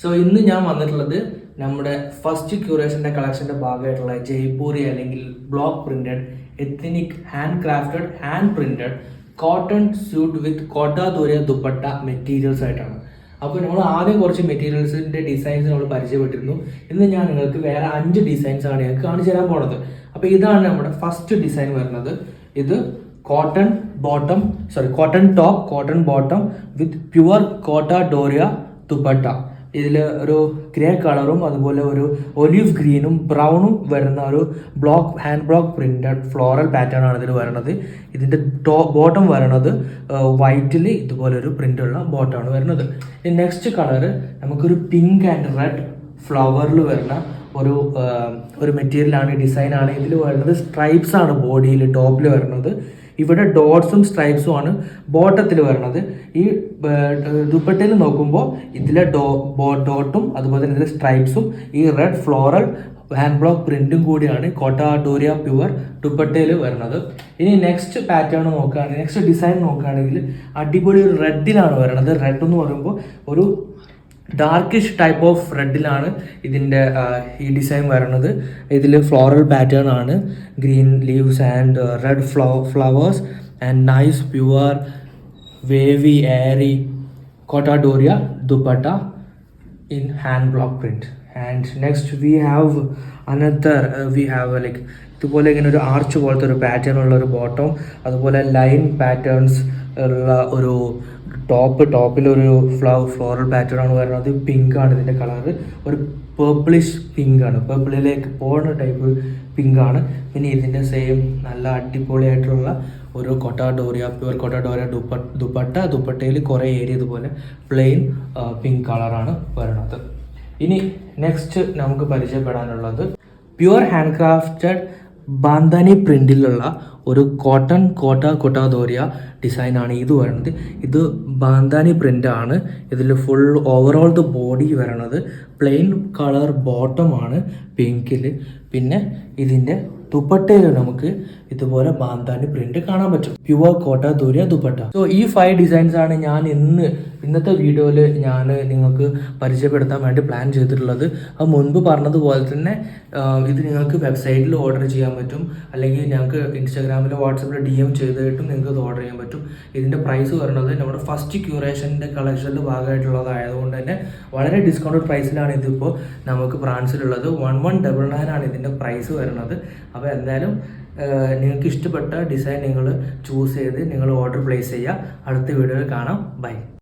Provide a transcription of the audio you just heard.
So ഇന്ന് ഞാൻ വന്നിട്ടുള്ളത് നമ്മുടെ ഫസ്റ്റ് ക്യൂറേഷൻ്റെ കളക്ഷൻ്റെ ഭാഗമായിട്ടുള്ള ജയ്പൂരി അല്ലെങ്കിൽ block printed ethnic hand crafted hand printed cotton suit with Kota Doria dupatta materials ആയിട്ടാണ്. അപ്പോൾ നമ്മൾ ആദ്യം കുറച്ച് മെറ്റീരിയൽസിൻ്റെ ഡിസൈൻസ് നമ്മൾ പരിചയപ്പെട്ടിരുന്നു. ഇന്ന് ഞാൻ നിങ്ങൾക്ക് വേറെ 5 ഡിസൈൻസ് ആണ് ഞങ്ങൾക്ക് കാണിച്ചു തരാൻ പോണത്. അപ്പോൾ ഇതാണ് നമ്മുടെ ഫസ്റ്റ് ഡിസൈൻ വരുന്നത്. ഇത് കോട്ടൺ ടോപ്പ് കോട്ടൺ ബോട്ടം വിത്ത് പ്യുവർ കോട്ട ഡോറിയ ദുപ്പട്ട. ഇതിൽ ഒരു ഗ്രേ കളറും അതുപോലെ ഒരു ഒലിവ് ഗ്രീനും ബ്രൗണും വരുന്ന ഒരു hand block printed floral pattern ആണ് ഇതിൽ വരുന്നത്. ഇതിൻ്റെ ബോട്ടം വരുന്നത് വൈറ്റിൽ ഇതുപോലെ ഒരു പ്രിൻ്റുള്ള ബോട്ടമാണ് വരുന്നത്. നെക്സ്റ്റ് കളറ് നമുക്കൊരു പിങ്ക് ആൻഡ് റെഡ് ഫ്ലവറിൽ വരുന്ന ഒരു മെറ്റീരിയലാണ്, ഡിസൈനാണ്. ഇതിൽ വരുന്നത് സ്ട്രൈപ്സ് ആണ് ബോഡിയിൽ ടോപ്പിൽ വരുന്നത്. ഇവിടെ ഡോട്ട്സും സ്ട്രൈപ്സും ആണ് ബോട്ടത്തിൽ വരുന്നത്. ഈ ദുപ്പട്ടയിൽ നോക്കുമ്പോൾ ഇതിലെ ഡോട്ടും അതുപോലെ തന്നെ ഇതിലെ സ്ട്രൈപ്സും ഈ റെഡ് ഫ്ലോറൽ ഹാൻഡ് ബ്ലോക്ക് പ്രിന്റും കൂടിയാണ് കോട്ട ഡോറിയ പ്യുവർ ദുപ്പട്ടയിൽ വരുന്നത്. ഇനി നെക്സ്റ്റ് പാറ്റേൺ നോക്കുകയാണെങ്കിൽ, നെക്സ്റ്റ് ഡിസൈൻ നോക്കുകയാണെങ്കിൽ അടിപൊളി ഒരു റെഡിലാണ് വരുന്നത്. റെഡ് എന്ന് പറയുമ്പോൾ ഒരു ഡാർക്കിഷ് ടൈപ്പ് ഓഫ് റെഡിലാണ് ഇതിൻ്റെ ഈ ഡിസൈൻ വരുന്നത്. ഇതിൽ ഫ്ലോറൽ പാറ്റേൺ ആണ്, green leaves and red flowers and nice pure wavy airy Kota Doria dupatta in hand block print. And next we have like ഇതുപോലെ ഇങ്ങനെ ഒരു ആർച്ച് പോലത്തെ ഒരു പാറ്റേൺ ഉള്ള ഒരു ബോട്ടം, അതുപോലെ ലൈൻ പാറ്റേൺസ് ഉള്ള ഒരു ടോപ്പിലൊരു ഫ്ലോറൽ പാറ്റേൺ ആണ് വരുന്നത്. പിങ്ക് ആണ് ഇതിൻ്റെ കളറ്, ഒരു പേർപ്പിളിഷ് പിങ്ക് ആണ്, പേർപ്പിളിലേക്ക് പോകുന്ന ടൈപ്പ് പിങ്ക് ആണ്. പിന്നെ ഇതിൻ്റെ സെയിം നല്ല അടിപൊളിയായിട്ടുള്ള ഒരു പ്യുവർ കോട്ട ഡോറിയ ദുപ്പട്ടയിൽ കുറേ ഏരിയ ഇതുപോലെ പ്ലെയിൻ പിങ്ക് കളറാണ് വരുന്നത്. ഇനി നെക്സ്റ്റ് നമുക്ക് പരിചയപ്പെടാനുള്ളത് പ്യുവർ ഹാൻഡ് ക്രാഫ്റ്റഡ് ബാന്താനി പ്രിന്റിലുള്ള ഒരു കോട്ട ദോരിയ ഡിസൈനാണ് ഇത് വരുന്നത്. ഇത് ബാന്താനി പ്രിൻ്റാണ്. ഇതിൽ ഫുൾ ഓവറോൾ ബോഡി വരണത് പ്ലെയിൻ കളർ ബോട്ടമാണ് പിങ്കിൽ. പിന്നെ ഇതിൻ്റെ ദുപ്പട്ടയിൽ നമുക്ക് ഇതുപോലെ ബാന്താനി പ്രിന്റ് കാണാൻ പറ്റും, പ്യുവർ കോട്ട ദോരിയ ദുപ്പട്ട. സോ ഈ 5 ഡിസൈൻസ് ആണ് ഞാൻ ഇന്നത്തെ വീഡിയോയിൽ ഞാൻ നിങ്ങൾക്ക് പരിചയപ്പെടുത്താൻ വേണ്ടി പ്ലാൻ ചെയ്തിട്ടുള്ളത്. അത് മുൻപ് പറഞ്ഞതുപോലെ തന്നെ ഇത് നിങ്ങൾക്ക് വെബ്സൈറ്റിൽ ഓർഡർ ചെയ്യാൻ പറ്റും, അല്ലെങ്കിൽ ഞങ്ങൾക്ക് ഇൻസ്റ്റാഗ്രാമിലോ വാട്സപ്പിലോ DM ചെയ്തിട്ടും നിങ്ങൾക്ക് ഇത് ഓർഡർ ചെയ്യാൻ പറ്റും. ഇതിൻ്റെ പ്രൈസ് വരുന്നത് നമ്മുടെ ഫസ്റ്റ് ക്യൂറേഷൻ്റെ കളക്ഷനിൽ ഭാഗമായിട്ടുള്ളതായതുകൊണ്ട് തന്നെ വളരെ ഡിസ്കൗണ്ടഡ് പ്രൈസിലാണ് ഇതിപ്പോൾ നമുക്ക് ബ്രാൻഡ്സിലുള്ളത്. 1199 ആണ് ഇതിൻ്റെ പ്രൈസ് വരുന്നത്. അപ്പോൾ എന്തായാലും നിങ്ങൾക്ക് ഇഷ്ടപ്പെട്ട ഡിസൈൻ നിങ്ങൾ ചൂസ് ചെയ്ത് നിങ്ങൾ ഓർഡർ പ്ലേസ് ചെയ്യുക. അടുത്ത വീഡിയോയിൽ കാണാം. ബൈ.